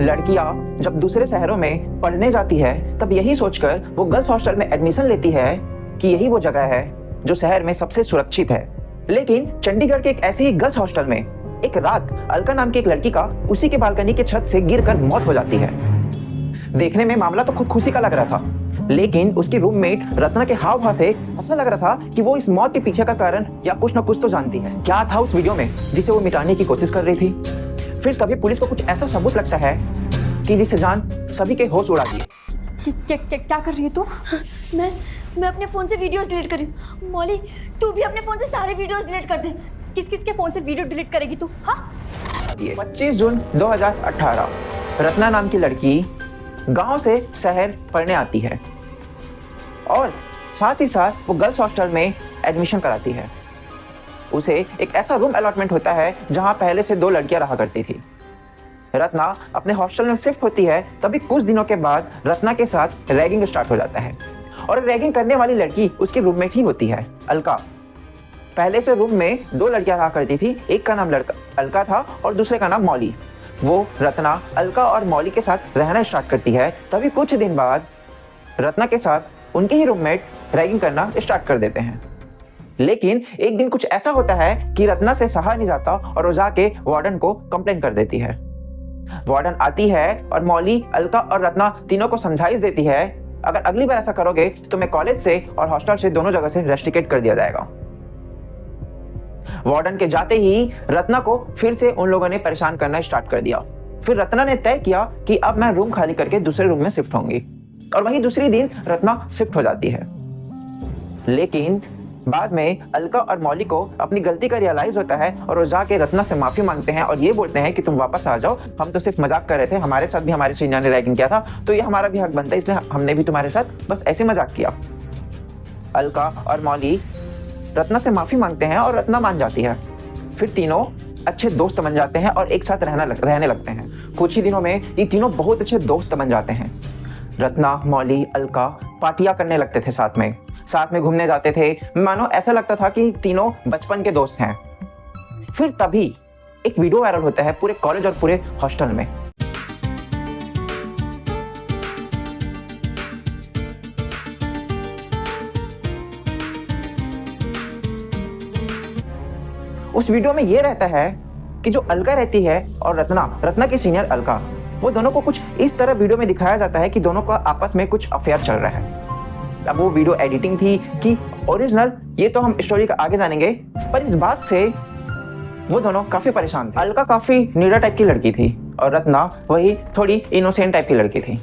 लड़कियां जब दूसरे शहरों में पढ़ने जाती है तब यही सोचकर वो गर्ल्स हॉस्टल में एडमिशन लेती है कि यही वो जगह है जो शहर में सबसे सुरक्षित है। लेकिन चंडीगढ़ के एक ऐसे ही गर्ल्स हॉस्टल में एक रात अलका नाम की एक लड़की का उसी के बालकनी के छत से गिरकर मौत हो जाती है। देखने में मामला तो खुद खुशी का लग रहा था, लेकिन उसकी रूममेट रत्ना के हाव भाव से ऐसा लग रहा था कि वो इस मौत के पीछे का कारण या कुछ न कुछ तो जानती है। क्या था उस वीडियो में जिसे वो मिटाने की कोशिश कर रही थी? फिर तभी पुलिस को कुछ ऐसा सबूत लगता है कि जिसे जान सभी के होश उड़ा दिए। क्या कर रही है तू? मैं अपने फोन से वीडियोस डिलीट कर रही हूँ। मौली, तू भी अपने फोन से सारे वीडियोस डिलीट कर दे। किस के फोन से वीडियो डिलीट करेगी तू? हाँ, 25 जून 2018 रत्ना नाम की लड़की गांव से शहर पढ़ने आती है और साथ ही साथ वो गर्ल्स हॉस्टल में एडमिशन कराती है। उसे एक ऐसा रूम अलॉटमेंट होता है जहां पहले से 2 लड़कियां रहा करती थी। रत्ना अपने हॉस्टल में शिफ्ट होती है, तभी कुछ दिनों के बाद रत्ना के साथ रैगिंग स्टार्ट हो जाता है और रैगिंग करने वाली लड़की उसकी रूममेट ही होती है, अलका। पहले से रूम में 2 लड़कियां रहा करती थी, एक का नाम अलका था और दूसरे का नाम मौली। वो रत्ना अलका और मौली के साथ रहना स्टार्ट करती है, तभी कुछ दिन बाद रत्ना के साथ उनके ही रूममेट रैगिंग करना स्टार्ट कर देते हैं। लेकिन एक दिन कुछ ऐसा होता है कि रत्ना से सहा नहीं जाता और वो जाके वार्डन को कंप्लेन कर देती है। वार्डन आती है और मौली, अलका और रत्ना तीनों को समझाइश देती है, अगर अगली बार ऐसा करोगे तो मैं कॉलेज से और हॉस्टल से दोनों जगह से रेस्ट्रिकेट कर दिया जाएगा। वार्डन के जाते ही रत्ना को फिर से उन लोगों ने परेशान करना स्टार्ट कर दिया। फिर रत्ना ने तय किया कि अब मैं रूम खाली करके दूसरे रूम में शिफ्ट होंगी और वही दूसरी दिन रत्ना शिफ्ट हो जाती है। लेकिन बाद में अलका और मौली को अपनी गलती का रियलाइज होता है और वो जाके रत्ना से माफी मांगते हैं और ये बोलते हैं कि तुम वापस आ जाओ, हम तो सिर्फ मजाक कर रहे थे, हमारे साथ भी हमारे सीनियर ने रैगिंग किया था तो ये हमारा भी हक बनता है, इसलिए हमने भी तुम्हारे साथ बस ऐसे मजाक किया। अलका और मौली रत्ना से माफी मांगते हैं और रत्ना मान जाती है। फिर तीनों अच्छे दोस्त बन जाते हैं और एक साथ रहने लगते हैं। कुछ ही दिनों में ये तीनों बहुत अच्छे दोस्त बन जाते हैं। रत्ना, मौली, अलका पार्टियां करने लगते थे, साथ में घूमने जाते थे, मानो ऐसा लगता था कि तीनों बचपन के दोस्त हैं। फिर तभी एक वीडियो वायरल होता है पूरे कॉलेज और पूरे हॉस्टल में। उस वीडियो में ये रहता है कि जो अलका रहती है और रत्ना की सीनियर अलका, वो दोनों को कुछ इस तरह वीडियो में दिखाया जाता है कि दोनों का आपस में कुछ अफेयर चल रहा है। अब वो वीडियो एडिटिंग थी कि ओरिजिनल, ये तो हम स्टोरी का आगे जानेंगे, पर इस बात से वो दोनों काफी परेशान थे। अलका काफी नीडा टाइप की लड़की थी और रत्ना वही थोड़ी इनोसेंट टाइप की लड़की थी।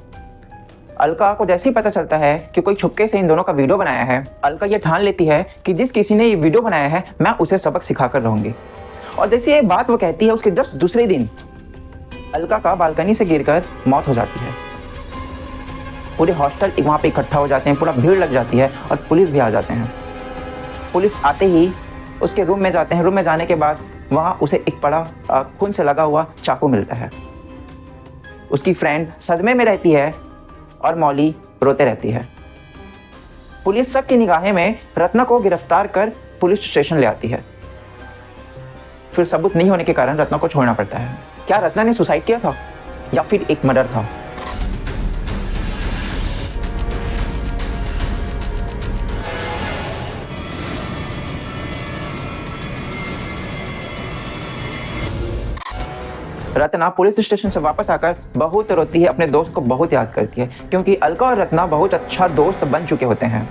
अलका को जैसे ही पता चलता है कि कोई छुपके से इन दोनों का वीडियो बनाया है, अलका ये ठान लेती है कि जिस किसी ने ये वीडियो बनाया है मैं उसे सबक सिखाकर रहूंगी। और जैसे ये बात वो कहती है, उसके जस्ट दूसरे दिन अलका का बालकनी से गिरकर मौत हो जाती है। पूरे हॉस्टल वहाँ पे इकट्ठा हो जाते हैं, पूरा भीड़ लग जाती है और पुलिस भी आ जाते हैं। पुलिस आते ही उसके रूम में जाते हैं। रूम में जाने के बाद वहाँ उसे एक बड़ा खून से लगा हुआ चाकू मिलता है। उसकी फ्रेंड सदमे में रहती है और मौली रोते रहती है। पुलिस सबकी निगाहें में रत्ना को गिरफ्तार कर पुलिस स्टेशन ले आती है। फिर सबूत नहीं होने के कारण रत्ना को छोड़ना पड़ता है। क्या रत्ना ने सुसाइड किया था या फिर एक मर्डर था? रत्ना पुलिस स्टेशन से वापस आकर बहुत रोती है, अपने दोस्त को बहुत याद करती है, क्योंकि अलका और रत्ना बहुत अच्छा दोस्त बन चुके होते हैं।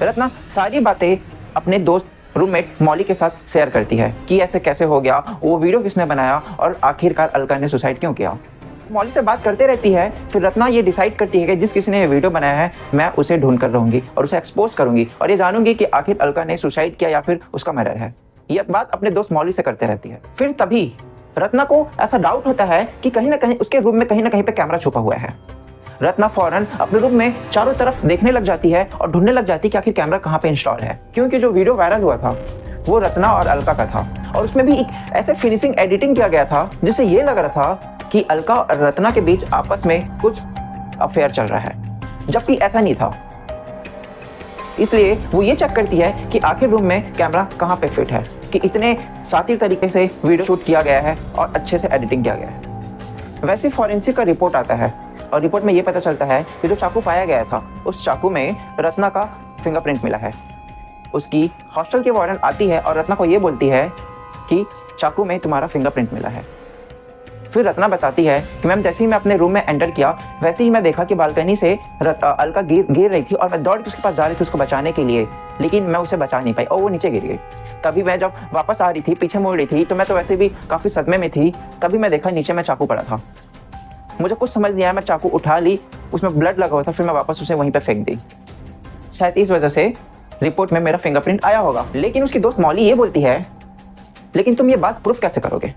रत्ना सारी बातें अपने दोस्त रूममेट मौली के साथ शेयर करती है कि ऐसे कैसे हो गया, वो वीडियो किसने बनाया और आखिरकार अलका ने सुसाइड क्यों किया। मौली से बात करते रहती है। फिर रत्ना ये डिसाइड करती है कि जिस किसी ने ये वीडियो बनाया है मैं उसे ढूंढ कर रहूंगी और उसे एक्सपोज करूंगी और ये जानूंगी कि आखिर अलका ने सुसाइड किया या फिर उसका मर्डर है। यह बात अपने दोस्त मौली से करते रहती है। फिर तभी रत्ना को ऐसा डाउट होता है कि कहीं ना कहीं उसके रूम में कहीं ना कहीं पे कैमरा छुपा हुआ है। रत्ना फौरन अपने रूम में चारों तरफ देखने लग जाती है और ढूंढने लग जाती है कि आखिर कैमरा कहाँ पे इंस्टॉल है, क्योंकि जो वीडियो वायरल हुआ था वो रत्ना और अलका का था और उसमें भी एक ऐसे फिनिशिंग एडिटिंग किया गया था जिससे ये लग रहा था कि अलका और रत्ना के बीच आपस में कुछ अफेयर चल रहा है, जबकि ऐसा नहीं था। इसलिए वो ये चेक करती है कि आखिर रूम में कैमरा कहाँ पे फिट है, कि इतने सातिर तरीके से वीडियो शूट किया गया है और अच्छे से एडिटिंग किया गया है। वैसे फॉरेंसिक का रिपोर्ट आता है और रिपोर्ट में ये पता चलता है कि जो चाकू पाया गया था उस चाकू में रत्ना का फिंगरप्रिंट मिला है। उसकी हॉस्टल की वार्डन आती है और रत्ना को ये बोलती है कि चाकू में तुम्हारा फिंगरप्रिंट मिला है। फिर रत्ना बताती है कि मैम जैसे ही मैं अपने रूम में एंटर किया वैसे ही मैं देखा कि बालकनी से अलका गिर रही थी और मैं दौड़ के उसके पास जा रही थी उसको बचाने के लिए, लेकिन मैं उसे बचा नहीं पाई और वो नीचे गिर गई। तभी मैं जब वापस आ रही थी, पीछे मुड़ रही थी, तो मैं तो वैसे भी काफ़ी सदमे में थी। तभी मैं देखा नीचे में चाकू पड़ा था। मुझे कुछ समझ नहीं आया, मैं चाकू उठा ली, उसमें ब्लड लगा हुआ था, फिर मैं वापस उसे वहीं पर फेंक दी। शायद इस वजह से रिपोर्ट में मेरा फिंगरप्रिंट आया होगा। लेकिन उसकी दोस्त मौली ये बोलती है, लेकिन तुम ये बात प्रूफ कैसे करोगे,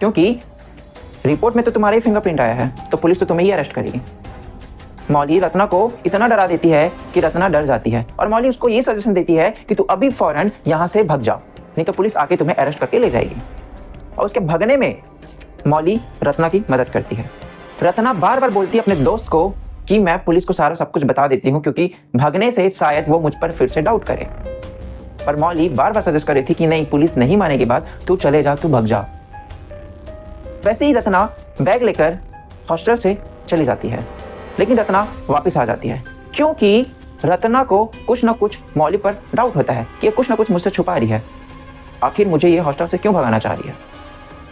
क्योंकि रिपोर्ट में तो तुम्हारा ही फिंगरप्रिंट आया है, तो पुलिस तो तुम्हें ही अरेस्ट करेगी। मौली रत्ना को इतना डरा देती है कि रत्ना डर जाती है और मौली उसको ये सजेशन देती है कि तू अभी फौरन यहाँ से भाग जा, नहीं तो पुलिस आके तुम्हें अरेस्ट करके ले जाएगी। और उसके भगने में मौली रत्ना की मदद करती है। रत्ना बार बार बोलती है अपने दोस्त को कि मैं पुलिस को सारा सब कुछ बता देती हूँ, क्योंकि भागने से शायद वो मुझ पर फिर से डाउट करे। पर मौली बार बार सजेस्ट कर रही थी कि नहीं, पुलिस नहीं मानेगी बात, तू चले जा, तू भाग जा। वैसे ही रत्ना बैग लेकर हॉस्टल से चली जाती है, लेकिन रत्ना वापस आ जाती है क्योंकि रत्ना को कुछ ना कुछ मौली पर डाउट होता है कि ये कुछ ना कुछ मुझसे छुपा रही है। आखिर मुझे ये हॉस्टल से क्यों भगाना चाह रही है।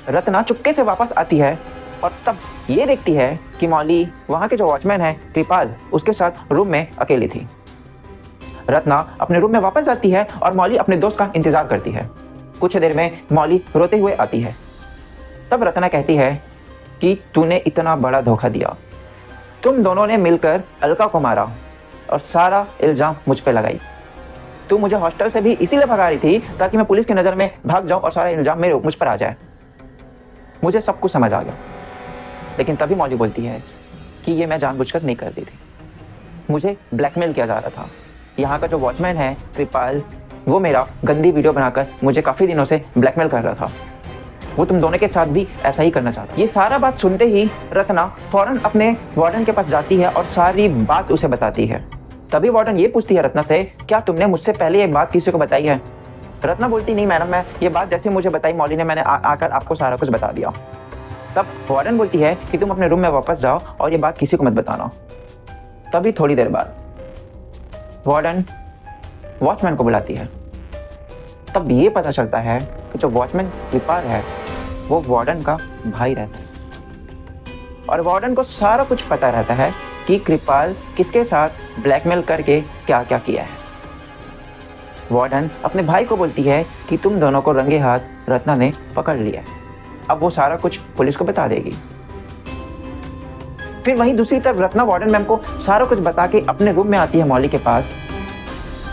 रत्ना चुपके से वापस आती है और तब ये देखती है कि मौली वहाँ के जो वॉचमैन है कृपाल, उसके साथ रूम में अकेली थी। रत्ना अपने रूम में वापस जाती है और मौली अपने दोस्त का इंतजार करती है। कुछ देर में मौली रोते हुए आती है। तब रत्ना कहती है कि तूने इतना बड़ा धोखा दिया, तुम दोनों ने मिलकर अलका को मारा और सारा इल्जाम मुझ पे लगाई। तू मुझे हॉस्टल से भी इसीलिए भगा रही थी ताकि मैं पुलिस की नज़र में भाग जाऊं और सारा इल्जाम मुझ पर आ जाए। मुझे सब कुछ समझ आ गया। लेकिन तभी मौली बोलती है कि ये मैं जानबूझकर नहीं कर रही थी, मुझे ब्लैकमेल किया जा रहा था। यहाँ का जो वॉचमैन है कृपाल, वो मेरा गंदी वीडियो बनाकर मुझे काफ़ी दिनों से ब्लैकमेल कर रहा था। वो तुम दोनों के साथ भी ऐसा ही करना चाहता। ये सारा बात सुनते ही रत्ना फौरन अपने वार्डन के पास जाती है और सारी बात उसे बताती है। तभी वार्डन ये पूछती है रत्ना से, क्या तुमने मुझसे पहले ये बात किसी को बताई है। रत्ना बोलती, नहीं मैडम, मैं ये बात जैसे मुझे बताई मौली ने, मैंने आकर आपको सारा कुछ बता दिया। तब वार्डन बोलती है कि तुम अपने रूम में वापस जाओ और ये बात किसी को मत बताना। तभी थोड़ी देर बाद वार्डन वॉचमैन को बुलाती है। तब ये पता चलता है कि जो वॉचमैन कृपाल है वो वार्डन का भाई रहता है और वार्डन को सारा कुछ पता रहता है कि कृपाल किसके साथ ब्लैकमेल करके क्या क्या किया है। वार्डन अपने भाई को बोलती है कि तुम दोनों को रंगे हाथ रत्ना ने पकड़ लिया है, अब वो सारा कुछ पुलिस को बता देगी। फिर वहीं दूसरी तरफ रत्ना वार्डन मैम को सारा कुछ बता के अपने रूम में आती है मौली के पास।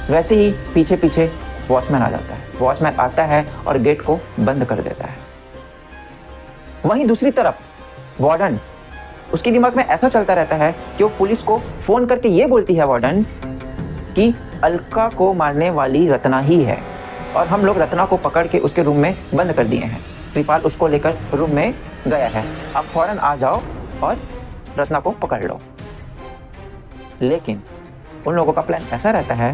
वैसे ही पीछे पीछे वॉचमैन आ जाता है। वॉचमैन आता है और गेट को बंद कर देता है। वहीं दूसरी तरफ वार्डन, उसके दिमाग में ऐसा चलता रहता है कि वो पुलिस को फोन करके ये बोलती है वार्डन कि अलका को मारने वाली रत्ना ही है और हम लोग रत्ना को पकड़ के उसके रूम में बंद कर दिए हैं। कृपाल उसको लेकर रूम में गया है, आप फौरन आ जाओ और रत्ना को पकड़ लो। लेकिन उन लोगों का प्लान ऐसा रहता है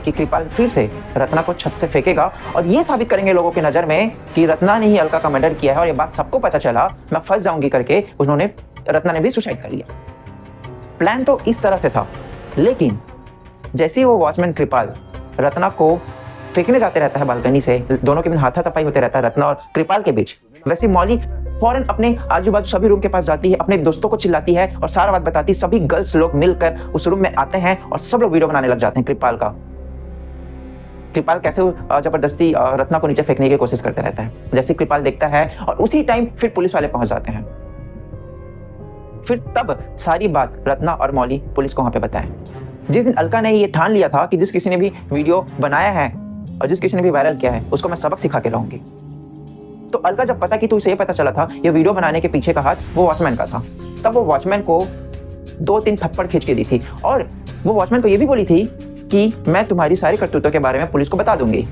कि कृपाल फिर से रत्ना को छत से फेंकेगा और ये साबित करेंगे लोगों की नज़र में कि रत्ना ने ही अलका का मर्डर किया है और ये बात सबको पता चला, मैं फंस जाऊंगी करके रत्ना ने भी सुसाइड कर लिया। प्लान तो इस तरह से था। लेकिन जैसे ही वो वॉचमैन कृपाल रत्ना को फेंकने जाते रहता है बालकनी से, दोनों के बीच हाथापाई होते रहता है रत्ना और कृपाल के बीच, वैसे मौली फौरन अपने आजू बाजू सभी रूम के पास जाती है, अपने दोस्तों को चिल्लाती है और सारा बात बताती है। सभी गर्ल्स लोग मिलकर उस रूम में आते हैं और सब लोग वीडियो बनाने लग जाते हैं कृपाल कैसे जबरदस्ती रत्ना को नीचे फेंकने की कोशिश करते रहता है। जैसे कृपाल देखता है और उसी टाइम फिर पुलिस वाले पहुंच जाते हैं। फिर तब सारी बात रत्ना और मौली पुलिस को वहां पे बताएं। जिस दिन अलका ने ये ठान लिया था कि जिस किसी ने भी वीडियो बनाया है और जिस किसी ने भी वायरल किया है उसको मैं सबक सिखा के रहूंगी, तो अलका जब पता कि तो उसे ये पता चला था ये वीडियो बनाने के पीछे का हाथ वो वॉचमैन का था, तब वो वॉचमैन को 2-3 थप्पड़ खींच के दी थी और वो वॉचमैन को ये भी बोली थी कि मैं तुम्हारी सारी करतूतों के बारे में पुलिस को बता दूंगी।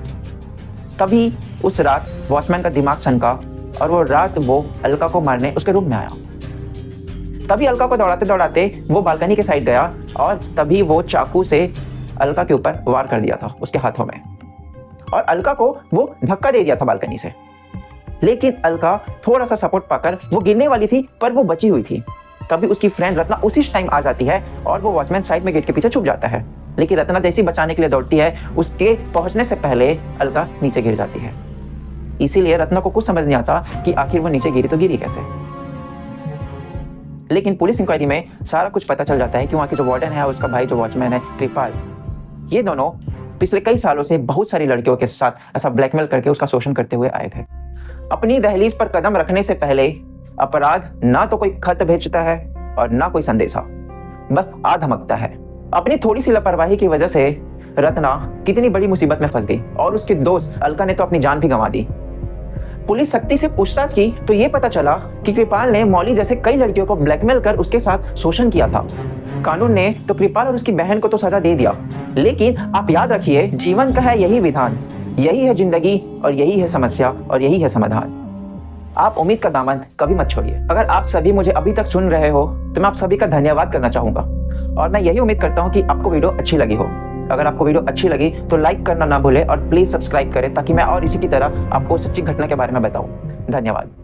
तभी उस रात वॉचमैन का दिमाग सनका और वो रात वो अलका को मारने उसके रूम में आया। तभी अलका को दौड़ाते दौड़ाते वो बालकनी के साइड गया और तभी वो चाकू से अलका के ऊपर वार कर दिया था उसके हाथों में और अलका को वो धक्का दे दिया था बालकनी से। लेकिन अलका थोड़ा सा सपोर्ट पाकर वो गिरने वाली थी, पर वो बची हुई थी। तभी उसकी फ्रेंड रत्ना उसी टाइम आ जाती है और वो वॉचमैन साइड में गेट के पीछे छुप जाता है। लेकिन रत्ना जैसी बचाने के लिए दौड़ती है, उसके पहुंचने से पहले अलका नीचे गिर जाती है। इसीलिए रत्ना को कुछ समझ नहीं आता कि आखिर वो नीचे गिरी तो गिरी कैसे। लेकिन पुलिस इंक्वायरी में सारा कुछ पता चल जाता है कि वहाँ की जो वार्डन है, उसका भाई जो वॉचमैन है कृपाल, ये दोनों पिछले कई सालों से बहुत सारी लड़कियों के साथ ऐसा ब्लैकमेल करके उसका शोषण करते हुए आए थे। अपनी दहलीज पर कदम रखने से पहले अपराध ना तो कोई खत भेजता है और ना कोई संदेशा, बस आ धमकता है। अपनी थोड़ी सी लापरवाही की वजह से रत्ना कितनी बड़ी मुसीबत में फंस गई और उसके दोस्त अलका ने तो अपनी जान भी गंवा दी। पुलिस शक्ति से पूछताछ की तो ये पता चला कि कृपाल ने मौली जैसे कई लड़कियों को ब्लैकमेल कर उसके साथ शोषण किया था। कानून ने तो कृपाल और उसकी बहन को तो सजा दे दिया, लेकिन आप याद रखिए, जीवन का है यही विधान, यही है जिंदगी और यही है समस्या और यही है समाधान। आप उम्मीद का दामन कभी मत छोड़िए। अगर आप सभी मुझे अभी तक सुन रहे हो तो मैं आप सभी का धन्यवाद करना चाहूंगा और मैं यही उम्मीद करता हूं कि आपको वीडियो अच्छी लगी हो। अगर आपको वीडियो अच्छी लगी तो लाइक करना ना भूलें और प्लीज सब्सक्राइब करें ताकि मैं और इसी की तरह आपको सच्ची घटना के बारे में बताऊं। धन्यवाद।